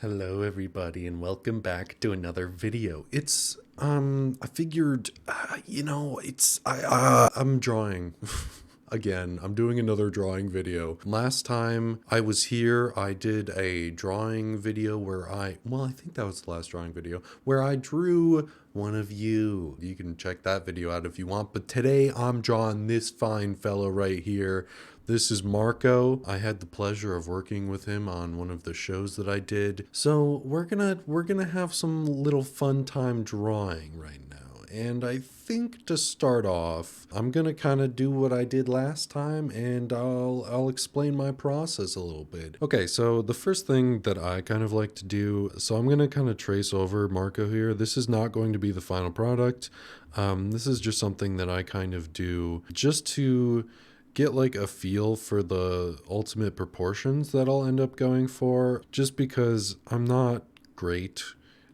Hello everybody and welcome back to another video. I figured I'm drawing again. I'm doing another drawing video. Last time I was here, I did a drawing video where I think that was the last drawing video where I drew one of you. You can check that video out if you want, but today I'm drawing this fine fellow right here. This is Marco. I had the pleasure of working with him on one of the shows that I did. So we're gonna have some little fun time drawing right now. And I think to start off, I'm gonna kind of do what I did last time, and I'll explain my process a little bit. Okay, so the first thing that I kind of like to do, so I'm gonna kind of trace over Marco here. This is not going to be the final product. This is just something that I kind of do just to get like a feel for the ultimate proportions that I'll end up going for, just because I'm not great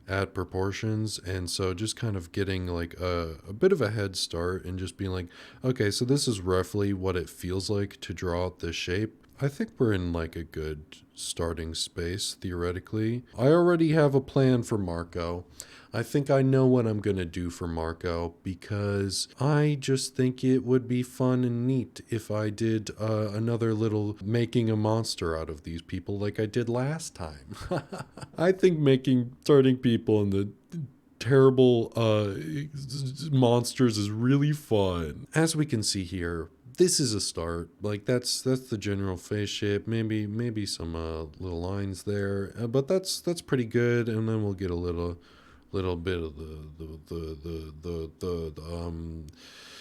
at proportions, and so just kind of getting like a bit of a head start and just being like, okay, so this is roughly what it feels like to draw out this shape. I think we're in like a good starting space theoretically. I already have a plan for Marco. I think I know what I'm going to do for Marco, because I just think it would be fun and neat if I did another little making a monster out of these people like I did last time. I think turning people into terrible monsters is really fun. As we can see here, this is a start. Like that's the general face shape. Maybe some little lines there, but that's pretty good. And then we'll get a little bit of the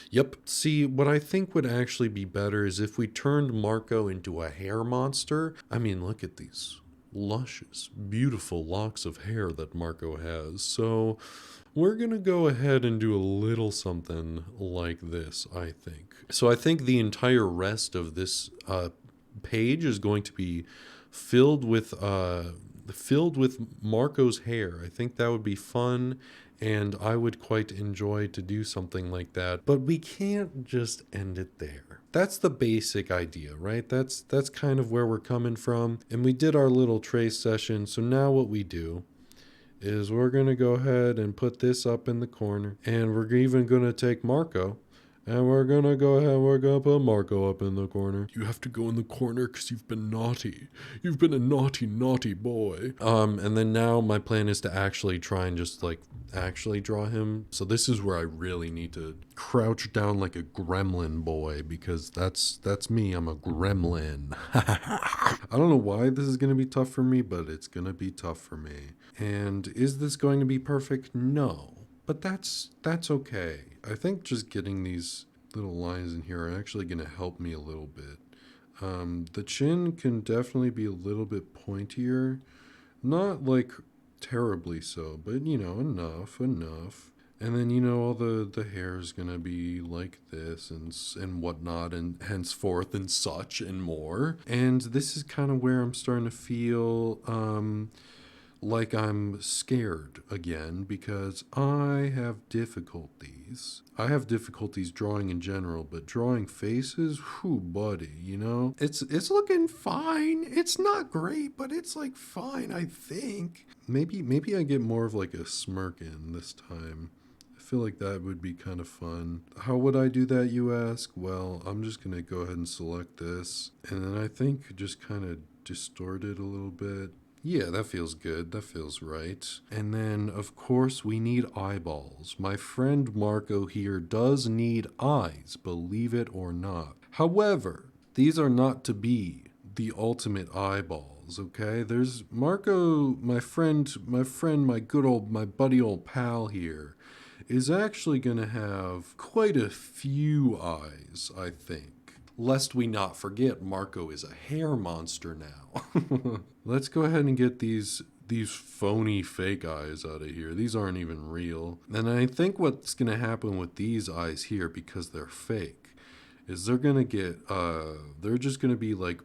yep. See, what I think would actually be better is if we turned Marco into a hair monster. I mean, look at these luscious, beautiful locks of hair that Marco has. So we're gonna go ahead and do a little something like this, I think. So I think the entire rest of this page is going to be filled with Marco's hair. I think that would be fun, and I would quite enjoy to do something like that. But we can't just end it there. That's the basic idea, right? That's kind of where we're coming from. And we did our little trace session. So now what we do is we're going to go ahead and put this up in the corner. And we're even going to take Marco, and we're gonna go ahead, we're gonna put Marco up in the corner. You have to go in the corner because you've been naughty. You've been a naughty, naughty boy. And then now my plan is to actually try and just like actually draw him. So this is where I really need to crouch down like a gremlin boy, because that's me. I'm a gremlin. I don't know why this is gonna be tough for me, but it's gonna be tough for me. And is this going to be perfect? No. But that's okay. I think just getting these little lines in here are actually going to help me a little bit. The chin can definitely be a little bit pointier. Not like terribly so, but you know, enough. And then, you know, all the hair is going to be like this and whatnot, and henceforth and such and more. And this is kind of where I'm starting to feel like I'm scared again, because I have difficulties. I have difficulties drawing in general, but drawing faces, whew, buddy, you know? It's looking fine. It's not great, but it's like fine, I think. Maybe I get more of like a smirk in this time. I feel like that would be kind of fun. How would I do that, you ask? Well, I'm just gonna go ahead and select this, and then I think just kind of distort it a little bit. Yeah, that feels good. That feels right. And then, of course, we need eyeballs. My friend Marco here does need eyes, believe it or not. However, these are not to be the ultimate eyeballs, okay? There's Marco, my buddy old pal here, is actually going to have quite a few eyes, I think. Lest we not forget, Marco is a hair monster now. Let's go ahead and get these phony fake eyes out of here. These aren't even real. And I think what's going to happen with these eyes here, because they're fake, is they're just going to be like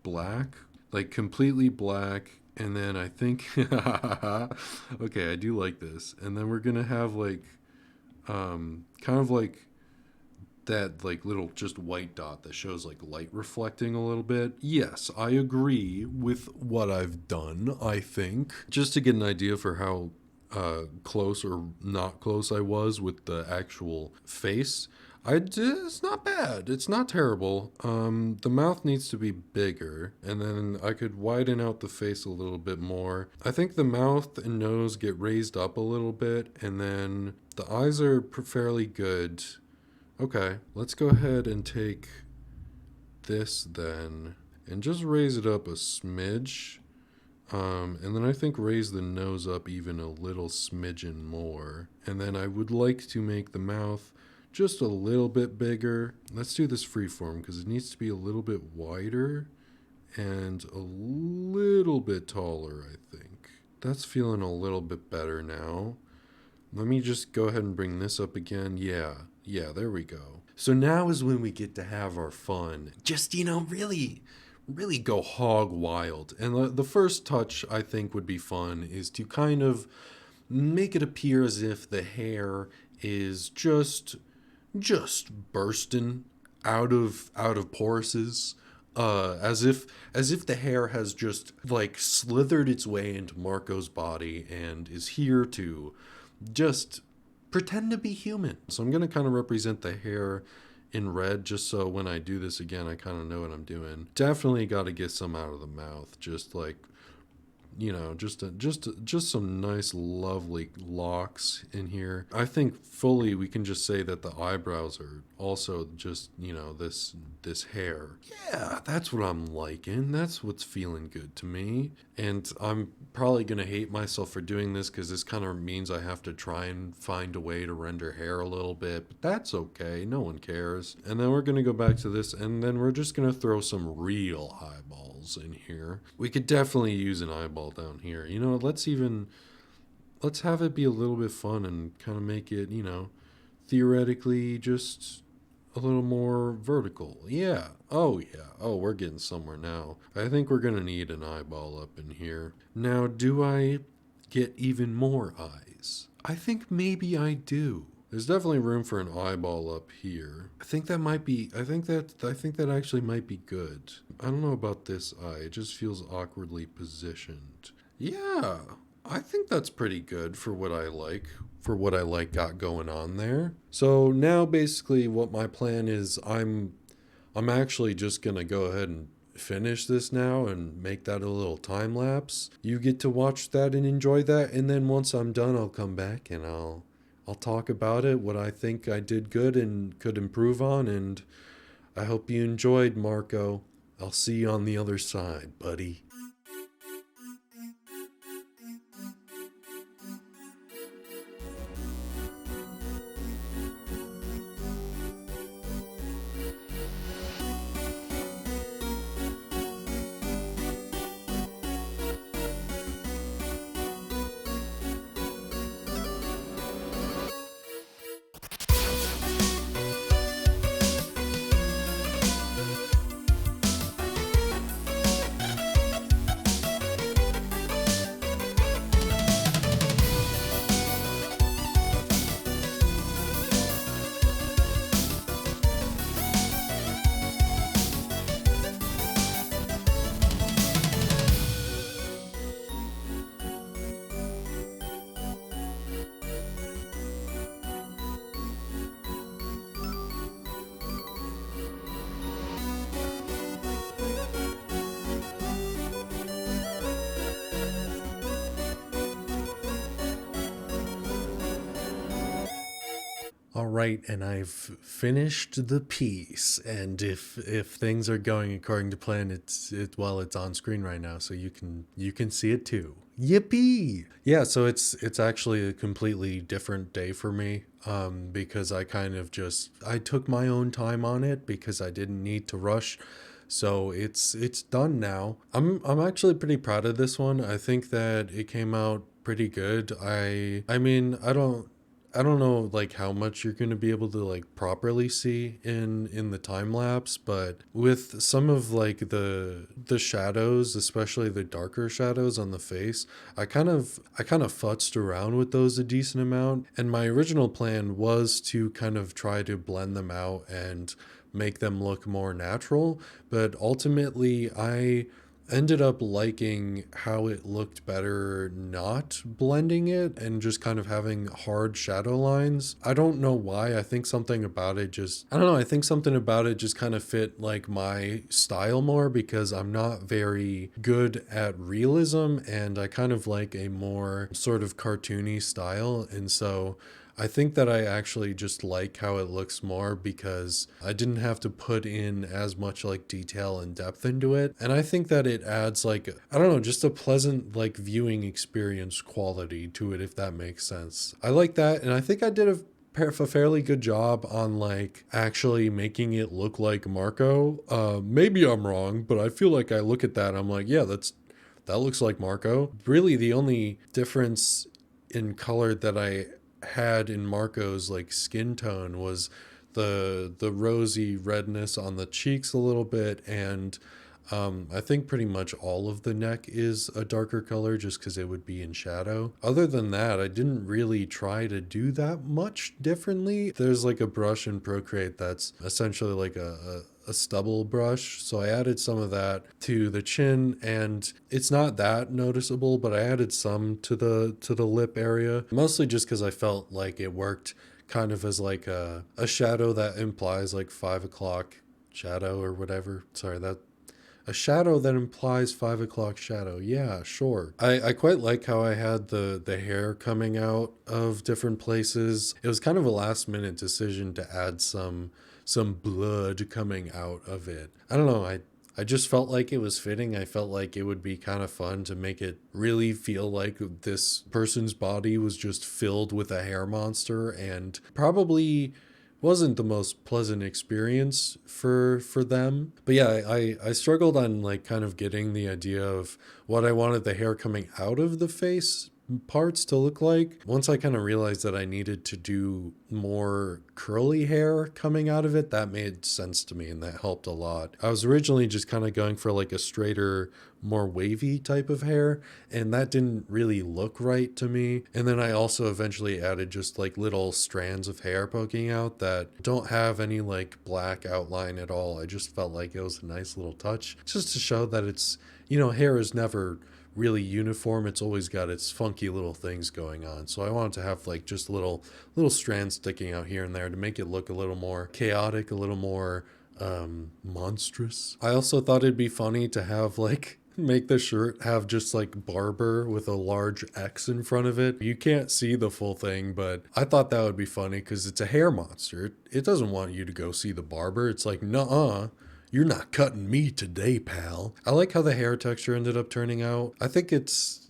black, like completely black. And then I think, okay, I do like this. And then we're going to have like, kind of like that like little just white dot that shows like light reflecting a little bit. Yes, I agree with what I've done, I think. Just to get an idea for how close or not close I was with the actual face. It's not bad. It's not terrible. The mouth needs to be bigger, and then I could widen out the face a little bit more. I think the mouth and nose get raised up a little bit, and then the eyes are fairly good. Okay, let's go ahead and take this then, and just raise it up a smidge. And then I think raise the nose up even a little smidgen more. And then I would like to make the mouth just a little bit bigger. Let's do this freeform because it needs to be a little bit wider and a little bit taller, I think. That's feeling a little bit better now. Let me just go ahead and bring this up again. Yeah, there we go. So now is when we get to have our fun. Just, really go hog wild. And the first touch I think would be fun is to kind of make it appear as if the hair is just bursting out of porises, as if the hair has just like slithered its way into Marco's body and is here to just pretend to be human. So I'm gonna kind of represent the hair in red, just so when I do this again, I kind of know what I'm doing. Definitely got to get some out of the mouth, just like, just some nice, lovely locks in here. I think fully we can just say that the eyebrows are also just, this hair. Yeah, that's what I'm liking. That's what's feeling good to me. And I'm probably gonna hate myself for doing this because this kind of means I have to try and find a way to render hair a little bit, but that's okay. No one cares. And then we're gonna go back to this, and then we're just gonna throw some real eyeballs in here. We could definitely use an eyeball down here. Let's have it be a little bit fun and kind of make it, theoretically just a little more vertical. Yeah. Oh, yeah. Oh, we're getting somewhere now. I think we're going to need an eyeball up in here. Now, do I get even more eyes? I think maybe I do. There's definitely room for an eyeball up here. I think that actually might be good. I don't know about this eye. It just feels awkwardly positioned. Yeah. I think that's pretty good for what I like got going on there. So now basically what my plan is, I'm actually just going to go ahead and finish this now and make that a little time lapse. You get to watch that and enjoy that, and then once I'm done, I'll come back and I'll talk about it, what I think I did good and could improve on, and I hope you enjoyed, Marco. I'll see you on the other side, buddy. All right, and I've finished the piece, and if things are going according to plan, it's on screen right now, so you can see it too. Yippee! Yeah, so it's actually a completely different day for me, because I I took my own time on it because I didn't need to rush. So it's done now. I'm actually pretty proud of this one. I think that it came out pretty good. I mean, I don't know like how much you're going to be able to like properly see in the time lapse, but with some of like the shadows, especially the darker shadows on the face, I kind of futzed around with those a decent amount, and my original plan was to kind of try to blend them out and make them look more natural, but ultimately I ended up liking how it looked better not blending it and just kind of having hard shadow lines. I don't know why. I think something about it just, I don't know, I think something about it just kind of fit like my style more because I'm not very good at realism and I kind of like a more sort of cartoony style. And so I think that I actually just like how it looks more because I didn't have to put in as much like detail and depth into it. And I think that it adds like, I don't know, just a pleasant like viewing experience quality to it, if that makes sense. I like that. And I think I did a fairly good job on like actually making it look like Marco. Maybe I'm wrong, but I feel like I look at that and I'm like, yeah, that looks like Marco. Really, the only difference in color that I had in Marco's like skin tone was the rosy redness on the cheeks a little bit, and I think pretty much all of the neck is a darker color just because it would be in shadow. Other than that, I didn't really try to do that much differently. There's like a brush in Procreate that's essentially like a stubble brush. So I added some of that to the chin and it's not that noticeable, but I added some to the lip area, mostly just because I felt like it worked kind of as like a shadow that implies like 5 o'clock shadow or whatever. Sorry, that a shadow that implies 5 o'clock shadow. Yeah, sure. I quite like how I had the hair coming out of different places. It was kind of a last minute decision to add some blood coming out of it. I don't know. I just felt like it was fitting. I felt like it would be kind of fun to make it really feel like this person's body was just filled with a hair monster and probably wasn't the most pleasant experience for them. But yeah, I struggled on like kind of getting the idea of what I wanted the hair coming out of the face parts to look like. Once I kind of realized that I needed to do more curly hair coming out of it, that made sense to me and that helped a lot. I was originally just kind of going for like a straighter, more wavy type of hair, and that didn't really look right to me. And then I also eventually added just like little strands of hair poking out that don't have any like black outline at all. I just felt like it was a nice little touch just to show that it's, hair is never really uniform. It's always got its funky little things going on. So I wanted to have like just little strands sticking out here and there to make it look a little more chaotic, a little more monstrous. I also thought it'd be funny to have like make the shirt have just like barber with a large X in front of it. You can't see the full thing, but I thought that would be funny because it's a hair monster. It doesn't want you to go see the barber. It's like, nuh-uh. You're not cutting me today, pal. I like how the hair texture ended up turning out. I think it's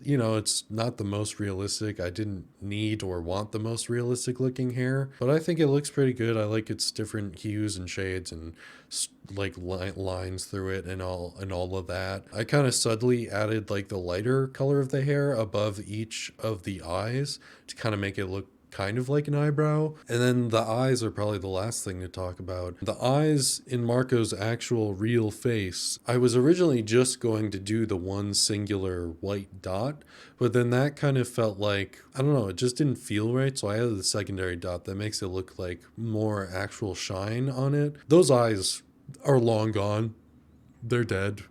not the most realistic. I didn't need or want the most realistic looking hair, but I think it looks pretty good. I like its different hues and shades and like lines through it and all of that. I kind of subtly added like the lighter color of the hair above each of the eyes to kind of make it look kind of like an eyebrow. And then the eyes are probably the last thing to talk about. The eyes in Marco's actual real face, I was originally just going to do the one singular white dot, but then that kind of felt like, I don't know, it just didn't feel right. So I added the secondary dot that makes it look like more actual shine on it. Those eyes are long gone. They're dead.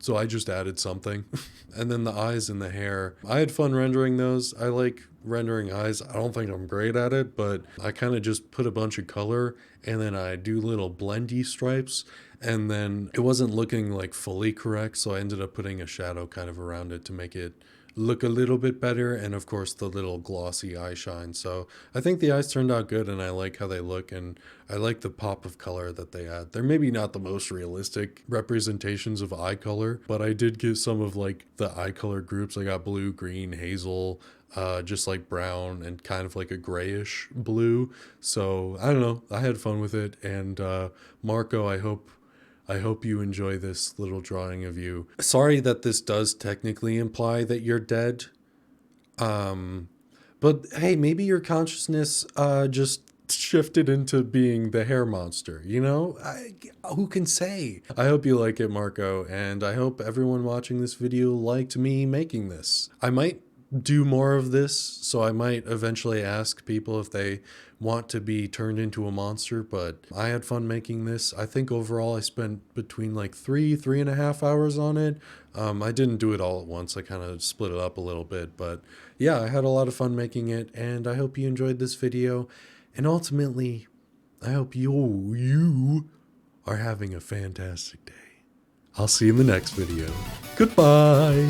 So I just added something. And then the eyes and the hair. I had fun rendering those. I like rendering eyes. I don't think I'm great at it, but I kind of just put a bunch of color and then I do little blendy stripes. And then it wasn't looking like fully correct. So I ended up putting a shadow kind of around it to make it look a little bit better, and of course the little glossy eye shine. So I think the eyes turned out good and I like how they look and I like the pop of color that they add. They're maybe not the most realistic representations of eye color, but I did get some of like the eye color groups. I got blue, green, hazel, just like brown and kind of like a grayish blue. So I don't know, I had fun with it. And Marco, I hope you enjoy this little drawing of you. Sorry that this does technically imply that you're dead. Um, But hey, maybe your consciousness just shifted into being the hair monster, you know? Who can say? I hope you like it, Marco, and I hope everyone watching this video liked me making this. I might do more of this, so I might eventually ask people if they want to be turned into a monster, but I had fun making this. I think overall I spent between like 3.5 hours on it. I didn't do it all at once. I kind of split it up a little bit, but yeah, I had a lot of fun making it, and I hope you enjoyed this video. And ultimately, I hope you are having a fantastic day. I'll see you in the next video. Goodbye.